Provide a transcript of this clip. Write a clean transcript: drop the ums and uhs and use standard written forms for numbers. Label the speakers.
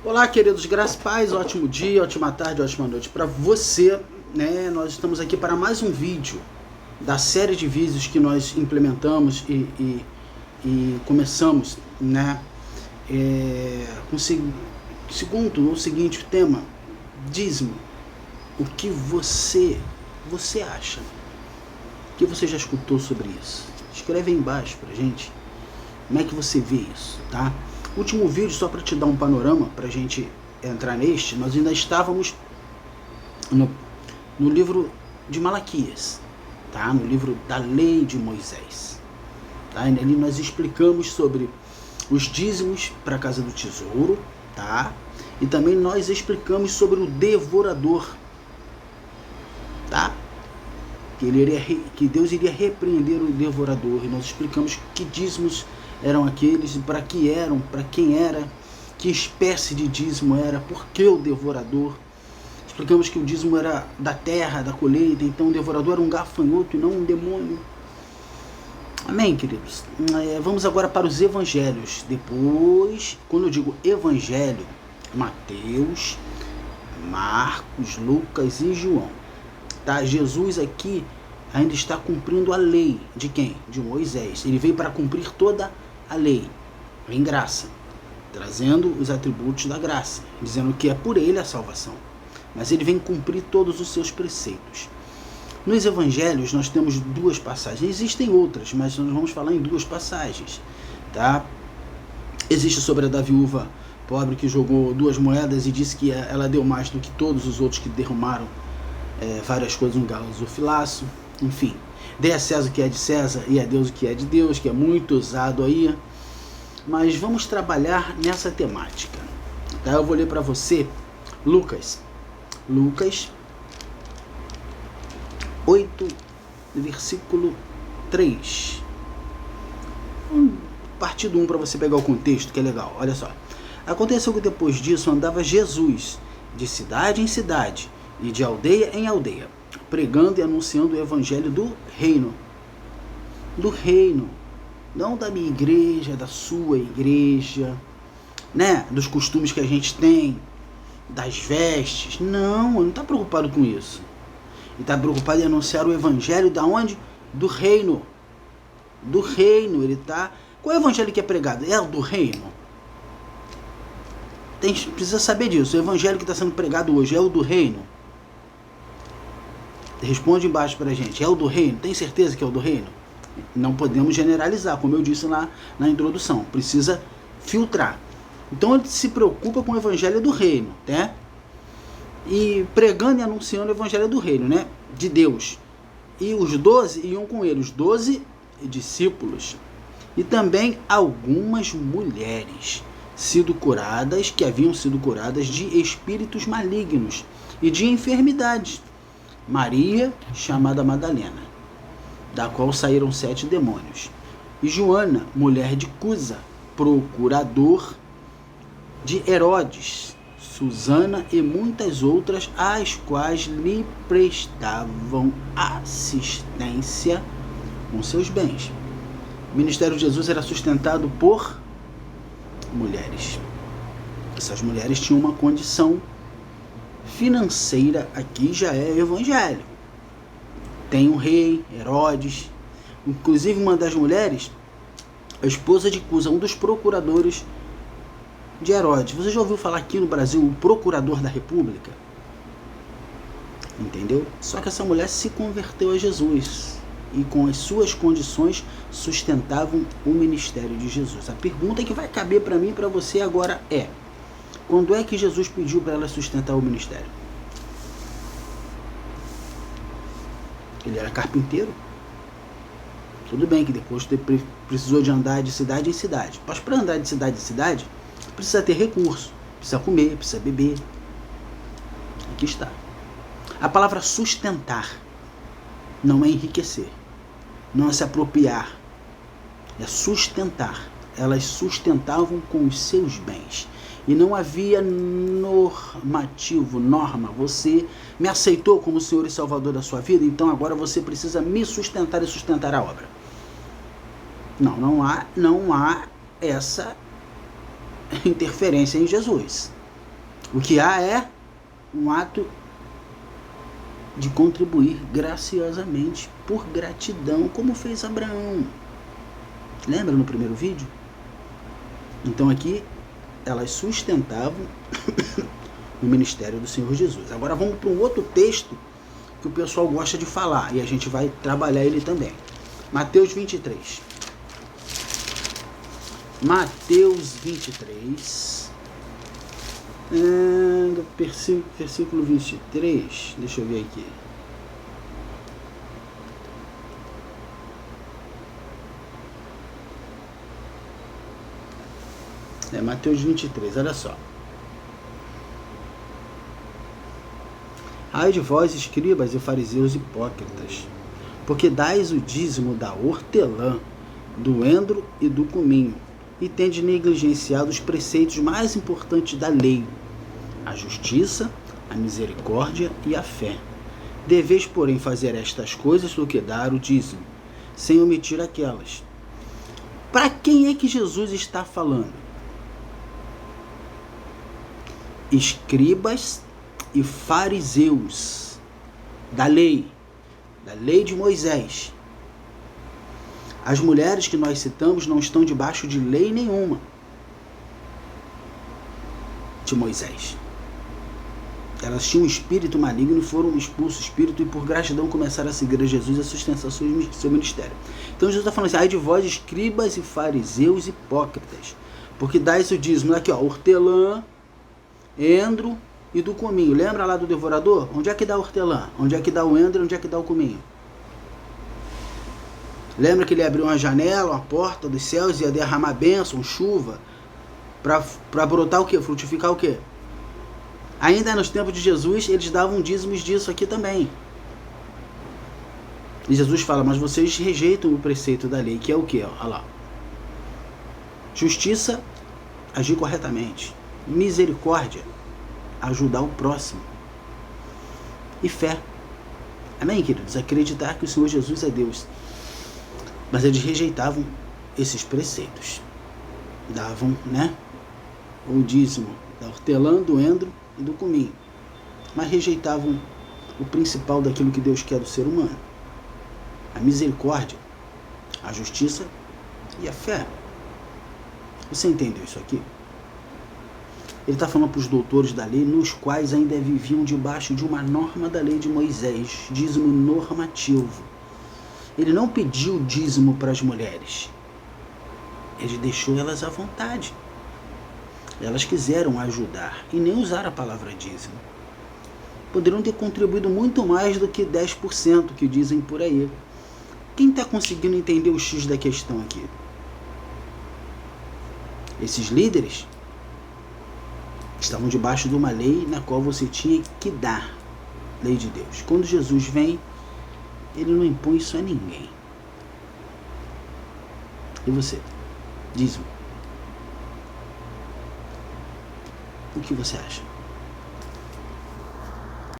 Speaker 1: Olá, queridos, graças e paz, ótimo dia, ótima tarde, ótima noite para você, né? Nós estamos aqui para mais um vídeo da série de vídeos que nós implementamos e começamos, né? Com segundo ou seguinte tema, dízimo. O que você acha? O que você já escutou sobre isso? Escreve aí embaixo pra gente como é que você vê isso, tá? Último vídeo, só para te dar um panorama, para a gente entrar neste, nós ainda estávamos no livro de Malaquias, tá? No livro da lei de Moisés. Tá? E ali nós explicamos sobre os dízimos para a casa do tesouro, tá? E também nós explicamos sobre o devorador, tá? Que Deus iria repreender o devorador, e nós explicamos que dízimos eram aqueles, para que eram, para quem era, que espécie de dízimo era, por que o devorador. Explicamos que o dízimo era da terra, da colheita, então o devorador era um gafanhoto e não um demônio. Amém, queridos? Vamos agora para os evangelhos. Depois, quando eu digo evangelho, Mateus, Marcos, Lucas e João. Tá? Jesus aqui ainda está cumprindo a lei de quem? De Moisés. Ele veio para cumprir toda a lei em graça, trazendo os atributos da graça, dizendo que é por ele a salvação, mas ele vem cumprir todos os seus preceitos. Nos evangelhos nós temos duas passagens, existem outras, mas nós vamos falar em duas passagens, tá? Existe sobre a da viúva pobre que jogou 2 moedas e disse que ela deu mais do que todos os outros que derrumaram várias coisas no gasofilaço. Enfim, dê a César o que é de César e a Deus o que é de Deus, que é muito usado aí. Mas vamos trabalhar nessa temática. Tá? Eu vou ler para você Lucas 8, versículo 3. Partido 1 para você pegar o contexto, que é legal. Olha só. Aconteceu que depois disso andava Jesus de cidade em cidade e de aldeia em aldeia, pregando e anunciando o evangelho do reino. Do reino. Não da minha igreja, da sua igreja, né? Dos costumes que a gente tem, das vestes. Não, ele não está preocupado com isso. Ele está preocupado em anunciar o evangelho da onde? Do reino. Do reino. Ele está... Qual é o evangelho que é pregado? É o do reino. Precisa saber disso. O evangelho que está sendo pregado hoje é o do reino? Responde embaixo pra gente. É o do reino? Tem certeza que é o do reino? Não podemos generalizar, como eu disse lá na introdução. Precisa filtrar. Então ele se preocupa com o evangelho do reino, né? E pregando e anunciando o evangelho do reino, né? De Deus. E os 12 iam com ele, os 12 discípulos. E também algumas mulheres que haviam sido curadas de espíritos malignos e de enfermidades. Maria, chamada Madalena, da qual saíram 7 demônios, e Joana, mulher de Cusa, procurador de Herodes, Susana e muitas outras, as quais lhe prestavam assistência com seus bens. O ministério de Jesus era sustentado por mulheres. Essas mulheres tinham uma condição financeira. Aqui já é evangelho. Tem um rei, Herodes, inclusive uma das mulheres, a esposa de Cusa, um dos procuradores de Herodes. Você já ouviu falar aqui no Brasil o procurador da República? Entendeu? Só que essa mulher se converteu a Jesus e com as suas condições sustentavam o ministério de Jesus. A pergunta que vai caber para mim e para você agora é: quando é que Jesus pediu para ela sustentar o ministério? Ele era carpinteiro. Tudo bem que depois precisou de andar de cidade em cidade. Mas para andar de cidade em cidade, precisa ter recurso, precisa comer, precisa beber. Aqui está. A palavra sustentar não é enriquecer, não é se apropriar, é sustentar. Elas sustentavam com os seus bens. E não havia norma. Você me aceitou como Senhor e Salvador da sua vida, então agora você precisa me sustentar e sustentar a obra. Não há essa interferência em Jesus. O que há é um ato de contribuir graciosamente, por gratidão, como fez Abraão. Lembra no primeiro vídeo? Então aqui elas sustentavam o ministério do Senhor Jesus. Agora vamos para um outro texto que o pessoal gosta de falar e a gente vai trabalhar ele também. Mateus 23. Mateus 23. Versículo 23. Deixa eu ver aqui. Mateus 23, olha só. Ai de vós, escribas e fariseus hipócritas, porque dais o dízimo da hortelã, do endro e do cominho, e tendes negligenciado os preceitos mais importantes da lei, a justiça, a misericórdia e a fé. Deveis, porém, fazer estas coisas do que dar o dízimo, sem omitir aquelas. Para quem é que Jesus está falando? Escribas e fariseus da lei de Moisés. As mulheres que nós citamos não estão debaixo de lei nenhuma de Moisés. Elas tinham um espírito maligno e foram expulsos do espírito, e por gratidão começaram a seguir a Jesus e a sustentar seu ministério. Então Jesus está falando assim: ai de vós, escribas e fariseus hipócritas, porque dais o dízimo, aqui ó, hortelã, endro e do cominho. Lembra lá do devorador? Onde é que dá a hortelã? Onde é que dá o endro? Onde é que dá o cominho? Lembra que ele abriu uma janela, uma porta dos céus e ia derramar bênção, chuva, para brotar o quê? Frutificar o quê? Ainda nos tempos de Jesus, eles davam dízimos disso aqui também. E Jesus fala: mas vocês rejeitam o preceito da lei, que é o quê? Olha lá. Justiça, agir corretamente. Misericórdia, ajudar o próximo. E fé. Amém, queridos? Acreditar que o Senhor Jesus é Deus. Mas eles rejeitavam esses preceitos. Davam, o dízimo da hortelã, do endro e do cominho. Mas rejeitavam o principal daquilo que Deus quer do ser humano: a misericórdia, a justiça e a fé. Você entendeu isso aqui? Ele está falando para os doutores da lei, nos quais ainda viviam debaixo de uma norma da lei de Moisés, dízimo normativo. Ele não pediu dízimo para as mulheres. Ele deixou elas à vontade. Elas quiseram ajudar e nem usaram a palavra dízimo. Poderiam ter contribuído muito mais do que 10% que dizem por aí. Quem está conseguindo entender o X da questão aqui? Esses líderes estavam debaixo de uma lei na qual você tinha que dar. Lei de Deus. Quando Jesus vem, ele não impõe isso a ninguém. E você? Dízimo. O que você acha?